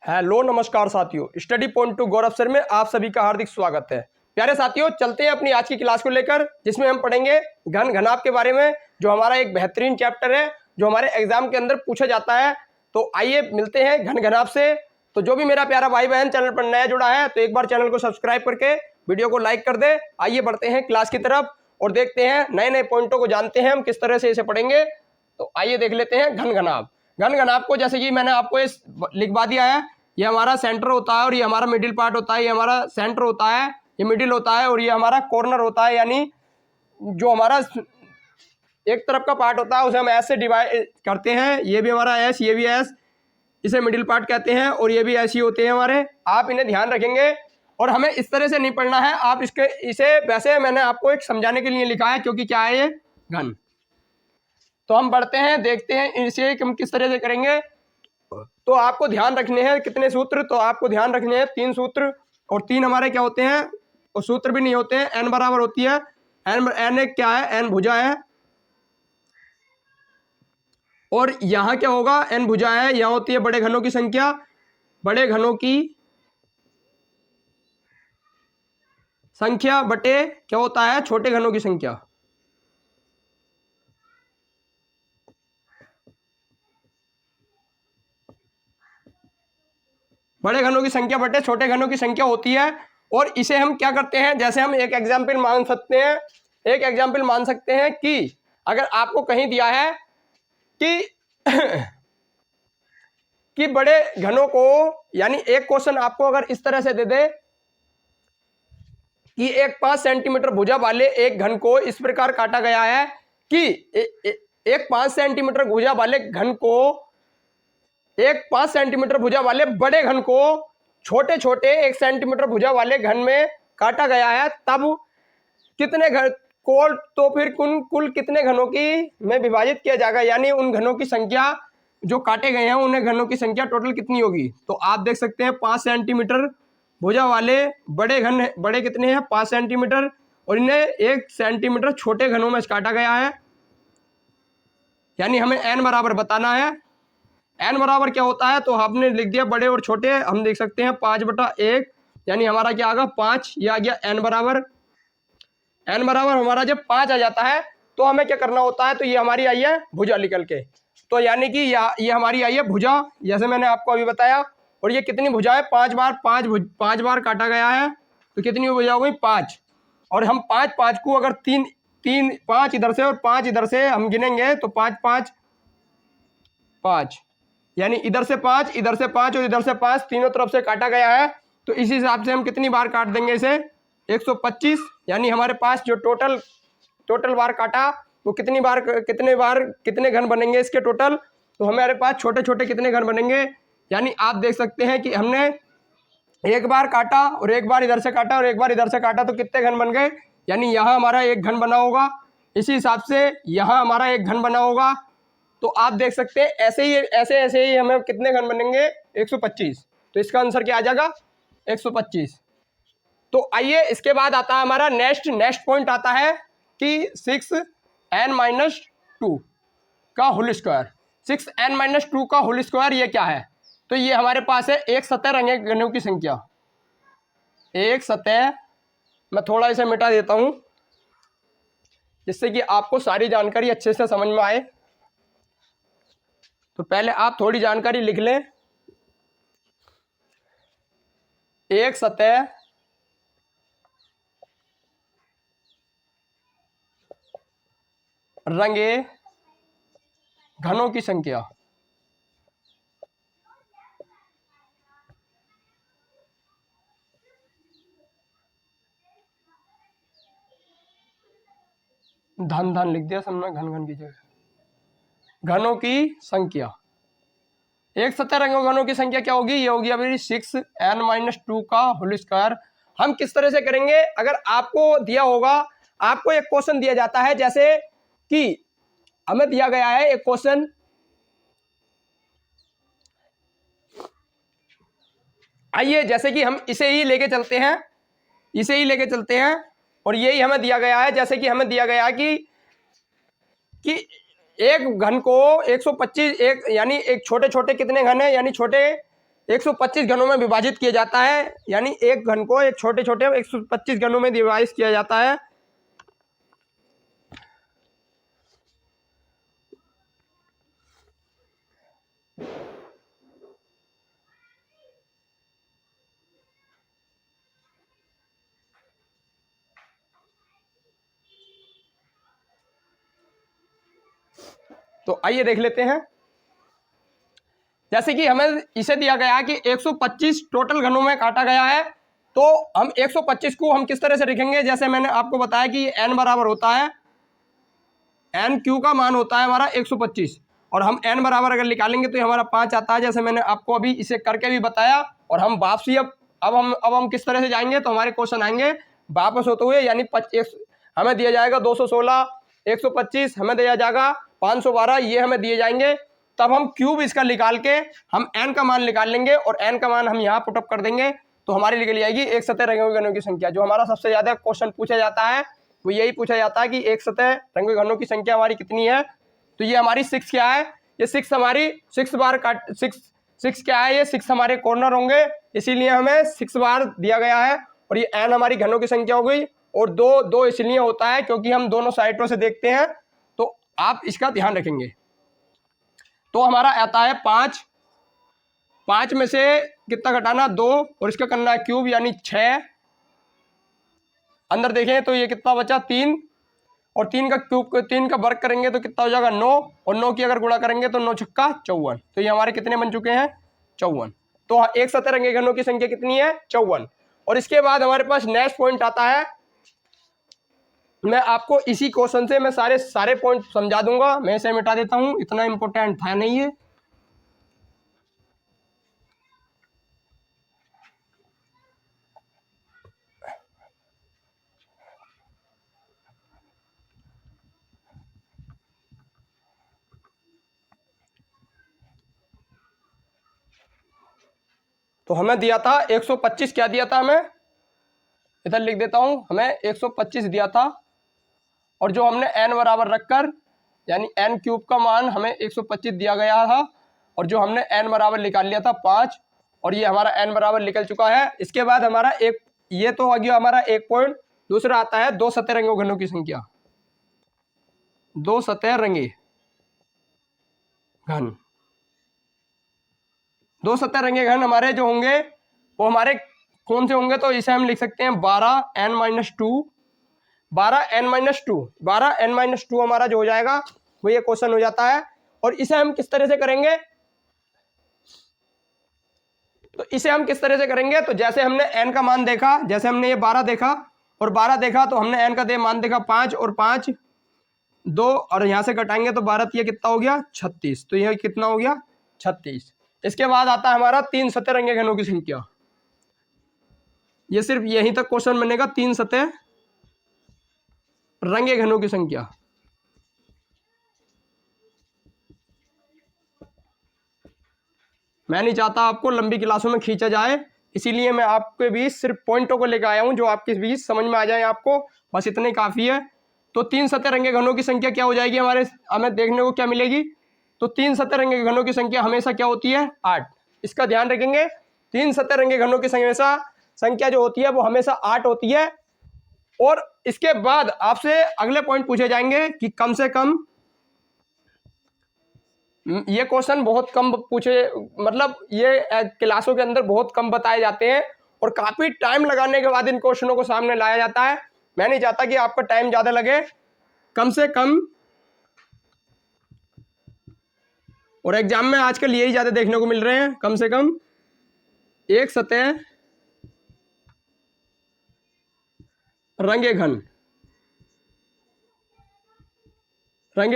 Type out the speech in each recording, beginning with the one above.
Hello नमस्कार साथियों, study point two गौरव sir में आप सभी का हार्दिक स्वागत है। प्यारे साथियों, चलते हैं अपनी आज की क्लास को लेकर, जिसमें हम पढ़ेंगे घन घनाभ के बारे में, जो हमारा एक बेहतरीन चैप्टर है जो हमारे एग्जाम के अंदर पूछा जाता है। तो आइए मिलते हैं घन घनाभ से। तो जो भी मेरा प्यारा भाई बहन चैनल पर नया जुड़ा है तो एक बार चैनल को सब्सक्राइब करके वीडियो को लाइक कर दे। आइए बढ़ते हैं क्लास की तरफ और देखते हैं नए नए पॉइंटों को जानते हैं हम किस तरह से इसे पढ़ेंगे। तो आइए देख लेते हैं घन घनाभ। घन घनाभ को जैसे कि मैंने आपको इस लिखवा दिया है, ये हमारा सेंटर होता है और ये हमारा मिडिल पार्ट होता है। ये हमारा सेंटर होता है, ये मिडिल होता है और ये हमारा कॉर्नर होता है, यानी जो हमारा एक तरफ का पार्ट होता है उसे हम एस से डिवाइड करते हैं। ये भी हमारा एस, ये भी एस, इसे मिडिल पार्ट कहते हैं और ये भी ऐसे ही होते हैं हमारे। आप इन्हें ध्यान रखेंगे और हमें इस तरह से नहीं पढ़ना है। आप इसे वैसे मैंने आपको एक समझाने के लिए लिखा है, क्योंकि क्या है ये घन। तो हम बढ़ते हैं, देखते हैं इसे हम किस तरह से करेंगे। तो आपको ध्यान रखने हैं कितने सूत्र, तो आपको ध्यान रखने हैं 3 सूत्र। और 3 हमारे क्या होते हैं, और सूत्र भी नहीं होते हैं। एन बराबर होती है, एन एक क्या है, एन भुजा है। और यहाँ क्या होगा, एन भुजा है, यहाँ होती है बड़े घनों की संख्या। बड़े घनों की संख्या बटे क्या होता है, छोटे घनों की संख्या। बड़े घनों की संख्या बटे छोटे घनों की संख्या होती है। और इसे हम क्या करते हैं, जैसे हम एक एग्जाम्पल मान सकते हैं, एक एग्जाम्पल मान सकते हैं कि अगर आपको कहीं दिया है कि कि बड़े घनों को, यानी एक क्वेश्चन आपको अगर इस तरह से दे दे कि एक 5 सेंटीमीटर भुजा वाले एक घन को इस प्रकार काटा गया है कि एक 5 सेंटीमीटर भुजा वाले घन को, एक 5 सेंटीमीटर भुजा वाले बड़े घन को छोटे छोटे 1 सेंटीमीटर भुजा वाले घन में काटा गया है, तब कितने घन को, तो फिर कुल कितने घनों की में विभाजित किया जाएगा, यानी उन घनों की संख्या जो काटे गए हैं उन घनों की संख्या टोटल कितनी होगी। तो आप देख सकते हैं 5 सेंटीमीटर भुजा वाले बड़े घन, बड़े कितने हैं 5 सेंटीमीटर, और इन्हें 1 सेंटीमीटर छोटे घनों में काटा गया है। यानी हमें एन बराबर बताना है। एन बराबर क्या होता है, तो आपने लिख दिया बड़े और छोटे, हम देख सकते हैं 5/1, यानी हमारा क्या आ गया 5, ये आ गया एन बराबर। एन बराबर हमारा जब 5 आ जाता है तो हमें क्या करना होता है, तो ये हमारी आई है भुजा निकल के, तो यानी कि ये हमारी आई है भुजा, जैसे मैंने आपको अभी बताया। और ये कितनी भुजा है, 5 बार काटा गया है, तो कितनी भुजा हो गई 5। और हम 5 को अगर 5 इधर से और 5 इधर से हम गिनेंगे तो 5 5, यानी इधर से 5, इधर से 5 और इधर से 5, तीनों तरफ से काटा गया है। तो इस हिसाब से हम कितनी बार काट देंगे इसे, 125। यानी हमारे पास जो टोटल बार काटा वो कितने कितने घन बनेंगे इसके टोटल, तो हमारे पास छोटे छोटे कितने घन बनेंगे। यानी आप देख सकते हैं कि हमने एक बार काटा और एक बार इधर से काटा और एक बार इधर से काटा, तो कितने घन बन गए, यानी यहाँ हमारा एक घन बना होगा, इसी हिसाब से यहाँ हमारा एक घन बना होगा। तो आप देख सकते हैं ऐसे ही हमें कितने घन बनेंगे, 125। तो इसका आंसर क्या आ जाएगा, 125। तो आइए इसके बाद आता है हमारा नेक्स्ट पॉइंट आता है कि 6n-2 का होल स्क्वायर। 6n-2 का होल स्क्वायर ये क्या है, तो ये हमारे पास है एक सतह रंगे घनों की संख्या। एक सतह, मैं थोड़ा इसे मिटा देता हूं जिससे कि आपको सारी जानकारी अच्छे से समझ में आए। तो पहले आप थोड़ी जानकारी लिख लें। एक सतह रंगे घनों की संख्या। धन लिख दिया सबने, घन की जगह। घनों की संख्या, एक सतह रंगे घनों की संख्या क्या होगी, ये होगी अभी 6n-2 का होल स्क्वायर। हम किस तरह से करेंगे, अगर आपको दिया होगा, आपको एक क्वेश्चन दिया जाता है, जैसे कि हमें दिया गया है एक क्वेश्चन, आइए जैसे कि हम इसे ही लेके चलते हैं, और यही हमें दिया गया है। जैसे कि हमें दिया गया कि एक घन को 125, एक यानी एक छोटे छोटे कितने घन है, यानी छोटे 125 घनों में विभाजित किया जाता है, यानी एक घन को एक छोटे छोटे 125 घनों में विभाजित किया जाता है। तो आइए देख लेते हैं। जैसे कि हमें इसे दिया गया है कि 125 टोटल घनों में काटा गया है, तो हम 125 को हम किस तरह से लिखेंगे। जैसे मैंने आपको बताया कि n बराबर होता है, n क्यू का मान होता है हमारा 125, और हम n बराबर अगर निकालेंगे तो हमारा 5 आता है, जैसे मैंने आपको अभी इसे करके भी बताया। और हम वापसी अब हम किस तरह से जाएंगे, तो हमारे क्वेश्चन आएंगे वापस होते हुए, यानी हमें दिया जाएगा 216, 125 हमें दिया जाएगा 512, ये हमें दिए जाएंगे। तब हम क्यूब इसका निकाल के हम n का मान निकाल लेंगे, और n का मान हम यहाँ पुटअप कर देंगे, तो हमारी निकल जाएगी एक सतह रंगे घनों की संख्या। जो हमारा सबसे ज्यादा क्वेश्चन पूछा जाता है वो यही पूछा जाता है कि एक सतह रंगे घनों की संख्या हमारी कितनी है। तो ये हमारी 6 क्या है, ये 6 हमारी 6 बार काट 6 क्या है, ये 6 हमारे कॉर्नर होंगे, इसीलिए हमें 6 बार दिया गया है। और ये n हमारी घनों की संख्या हो गई, और दो इसलिए होता है क्योंकि हम दोनों साइडों से देखते हैं, तो आप इसका ध्यान रखेंगे। तो हमारा आता है 5 में से कितना घटाना 2, और इसका करना है क्यूब, यानी 6। अंदर देखें तो ये कितना बचा 3, और 3 का क्यूब 3 का वर्ग करेंगे तो कितना हो जाएगा 9, और 9 की अगर गुणा करेंगे तो 9 छक्का 54। तो ये हमारे कितने बन चुके हैं 54। तो एक सतह रंगे घनों की संख्या कितनी है 54। और इसके बाद हमारे पास नेक्स्ट पॉइंट आता है, मैं आपको इसी क्वेश्चन से मैं सारे पॉइंट समझा दूंगा, मैं इसे मिटा देता हूं, इतना इंपॉर्टेंट था नहीं है। तो हमें दिया था 125, क्या दिया था हमें, इधर लिख देता हूं, हमें 125 दिया था, और जो हमने n बराबर रखकर, यानी n क्यूब का मान हमें 125 दिया गया था, और जो हमने n बराबर निकाल लिया था 5, और ये हमारा n बराबर निकल चुका है। इसके बाद हमारा ये तो आ गया हमारा एक पॉइंट। दूसरा आता है दो सतह रंगे घनों की संख्या, दो सतह रंगे घन। दो सतह रंगे घन हमारे जो होंगे वो हमारे कौन से होंगे, तो इसे हम लिख सकते हैं 12n-2, 12n-2 हमारा जो हो जाएगा वो ये क्वेश्चन हो जाता है। और इसे हम किस तरह से करेंगे, तो इसे हम किस तरह से करेंगे, तो जैसे हमने n का मान देखा, जैसे हमने ये 12 देखा और 12 देखा, तो हमने n का मान देखा 5 और 5 2, और यहां से घटाएंगे तो 12 ये कितना हो गया 36, तो यह कितना हो गया 36। इसके बाद आता है हमारा 3 सतह रंगे घनों की संख्या। ये सिर्फ यहीं तक क्वेश्चन बनेगा, 3 सतह रंगे घनों की संख्या। मैं नहीं चाहता आपको लंबी क्लासों में खींचा जाए, इसीलिए मैं आपके बीच सिर्फ पॉइंटों को लेकर आया हूं जो आपके बीच समझ में आ जाए आपको, बस इतने काफी है। तो 3 सतह रंगे घनों की संख्या क्या हो जाएगी हमें देखने को क्या मिलेगी, तो 3 सतह रंगे घनों की संख्या हमेशा क्या होती है 8। इसका ध्यान रखेंगे, 3 सतह रंगे घनों की संख्या जो होती है वो हमेशा 8 होती है। और इसके बाद आपसे अगले पॉइंट पूछे जाएंगे कि कम से कम, ये क्वेश्चन बहुत कम पूछे, मतलब ये क्लासों के अंदर बहुत कम बताए जाते हैं, और काफी टाइम लगाने के बाद इन क्वेश्चनों को सामने लाया जाता है। मैं नहीं चाहता कि आपका टाइम ज्यादा लगे, कम से कम। और एग्जाम में आजकल यही ज्यादा देखने को मिल रहे हैं, कम से कम एक सतह रंगे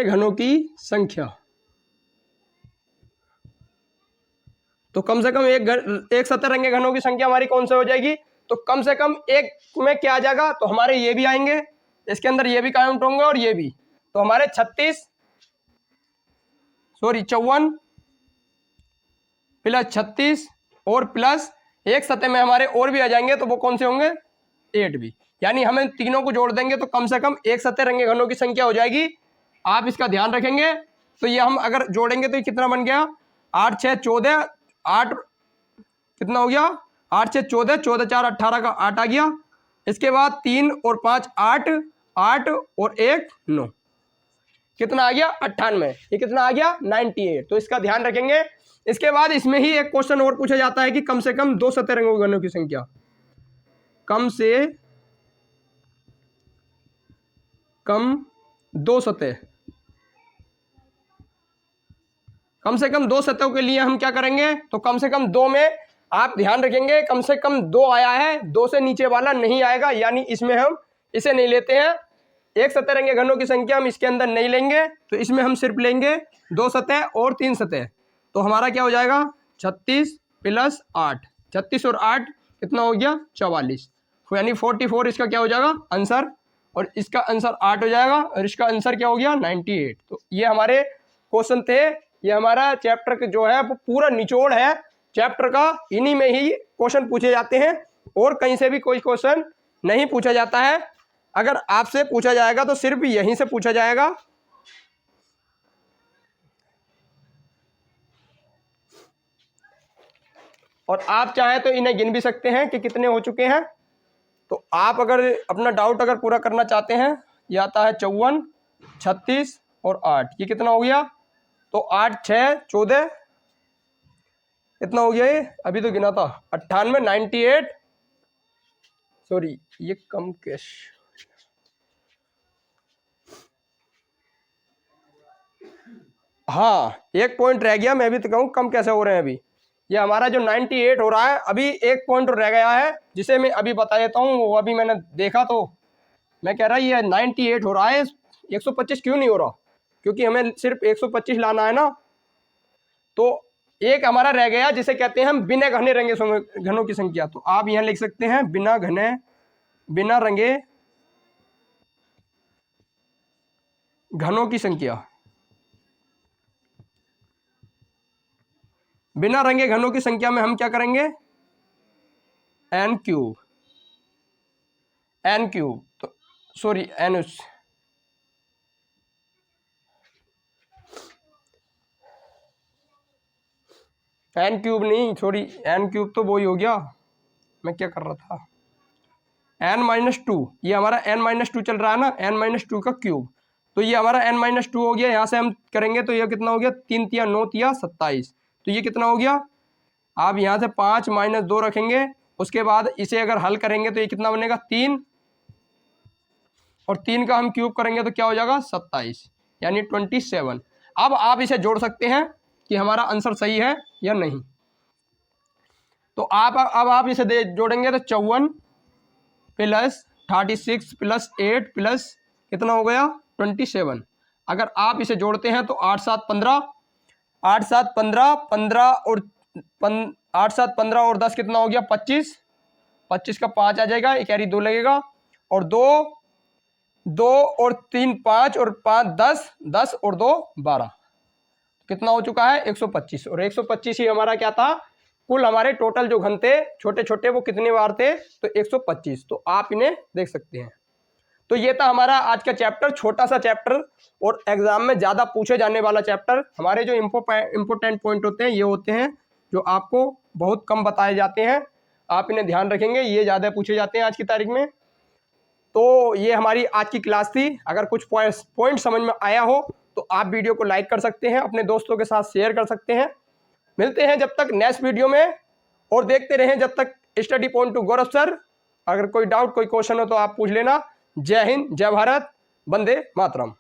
घनों की संख्या। तो कम से कम एक सतह रंगे घनों की संख्या हमारी कौन से हो जाएगी, तो कम से कम एक में क्या आ जाएगा, तो हमारे ये भी आएंगे, इसके अंदर ये भी काउंट होंगे और ये भी, तो हमारे 54 प्लस 36 और प्लस एक सतह में हमारे और भी आ जाएंगे, तो वो कौन से होंगे 8 भी। यानी हमें तीनों को जोड़ देंगे तो कम से कम एक सतह रंगे घनों की संख्या हो जाएगी। आप इसका ध्यान रखेंगे, तो ये हम अगर जोड़ेंगे तो ये कितना बन गया 8 6 14, 8 कितना हो गया 8 से 14, 14 4 18 का 8 आ गया। इसके बाद 3 और 5 8, 8 और 1 9, कितना आ गया 98। ये कितना आ गया 98। तो इसका ध्यान रखेंगे। इसके बाद इसमें ही एक क्वेश्चन और पूछा जाता है कि कम से कम 2 सतह रंगों घनों की संख्या, कम से कम 2 सतह, कम से कम 2 सतहों के लिए हम क्या करेंगे, तो कम से कम 2 में आप ध्यान रखेंगे कम से कम 2 आया है, 2 से नीचे वाला नहीं आएगा, यानी इसमें हम इसे नहीं लेते हैं। एक सतह रंगे घनों की संख्या हम इसके अंदर नहीं लेंगे, तो इसमें हम सिर्फ लेंगे 2 सतह और 3 सतह। तो हमारा क्या हो जाएगा 36 + 8, 36 और 8 कितना हो गया 44, यानी 44 इसका क्या हो जाएगा आंसर, और इसका आंसर 8 हो जाएगा, और इसका आंसर क्या हो गया 98। तो ये हमारे क्वेश्चन थे। ये हमारा चैप्टर का जो है वो पूरा निचोड़ है चैप्टर का, इन्हीं में ही क्वेश्चन पूछे जाते हैं, और कहीं से भी कोई क्वेश्चन नहीं पूछा जाता है। अगर आपसे पूछा जाएगा तो सिर्फ यहीं से पूछा जाएगा। और आप चाहें तो इन्हें गिन भी सकते हैं कि कितने हो चुके हैं। तो आप अगर अपना डाउट अगर पूरा करना चाहते हैं, ये आता है 54, 36 और 8, ये कितना हो गया, तो 8 6 14, कितना हो गया ये, अभी तो गिना था 98, 98, सॉरी ये कम कैश, हाँ एक पॉइंट रह गया, मैं भी तो कहूँ कम कैसे हो रहे हैं। अभी ये हमारा जो 98 हो रहा है, अभी एक पॉइंट रह गया है जिसे मैं अभी बता देता हूँ। वो अभी मैंने देखा तो मैं कह रहा ये 98 हो रहा है, 125 क्यों नहीं हो रहा, क्योंकि हमें सिर्फ 125 लाना है ना। तो एक हमारा रह गया जिसे कहते हैं हम बिना घने रंगे घनों की संख्या। तो आप यहाँ लिख सकते हैं बिना रंगे घनों की संख्या, बिना रंगे घनों की संख्या में हम क्या करेंगे n क्यूब, तो सॉरी n क्यूब नहीं, सॉरी n क्यूब तो वही हो गया, मैं क्या कर रहा था, n-2, ये हमारा n-2 चल रहा है ना, n-2 का क्यूब। तो ये हमारा n-2 हो गया। यहाँ से हम करेंगे तो ये कितना हो गया 3 तिया 9 तिया 27, तो ये कितना हो गया, आप यहाँ से 5 - 2 रखेंगे, उसके बाद इसे अगर हल करेंगे तो ये कितना बनेगा 3, और 3 का हम क्यूब करेंगे तो क्या हो जाएगा 27, यानी 27। अब आप इसे जोड़ सकते हैं कि हमारा आंसर सही है या नहीं। तो अब आप इसे जोड़ेंगे तो 54 + 36 + 8 प्लस कितना हो गया 27। अगर आप इसे जोड़ते हैं तो 8 7 15, 8 7 15, 15 और 8 7 15 और 10 कितना हो गया 25, 25 का 5 आ जाएगा, एक कैरी 2 लगेगा, और 2 और 3 5 और 5 10, 10 और 2 12, कितना हो चुका है 125। और 125 ही हमारा क्या था, कुल हमारे टोटल जो घन थे छोटे छोटे वो कितने बार थे, तो 125। तो आप इन्हें देख सकते हैं। तो ये था हमारा आज का चैप्टर, छोटा सा चैप्टर और एग्जाम में ज़्यादा पूछे जाने वाला चैप्टर। हमारे जो इम्पोर्टेंट पॉइंट होते हैं ये होते हैं जो आपको बहुत कम बताए जाते हैं, आप इन्हें ध्यान रखेंगे, ये ज़्यादा पूछे जाते हैं आज की तारीख में। तो ये हमारी आज की क्लास थी। अगर कुछ पॉइंट समझ में आया हो तो आप वीडियो को लाइक कर सकते हैं, अपने दोस्तों के साथ शेयर कर सकते हैं। मिलते हैं जब तक नेक्स्ट वीडियो में, और देखते रहें जब तक स्टडी पॉइंट टू गौरव सर। अगर कोई डाउट कोई क्वेश्चन हो तो आप पूछ लेना। जय हिंद, जय भारत, वंदे मातरम।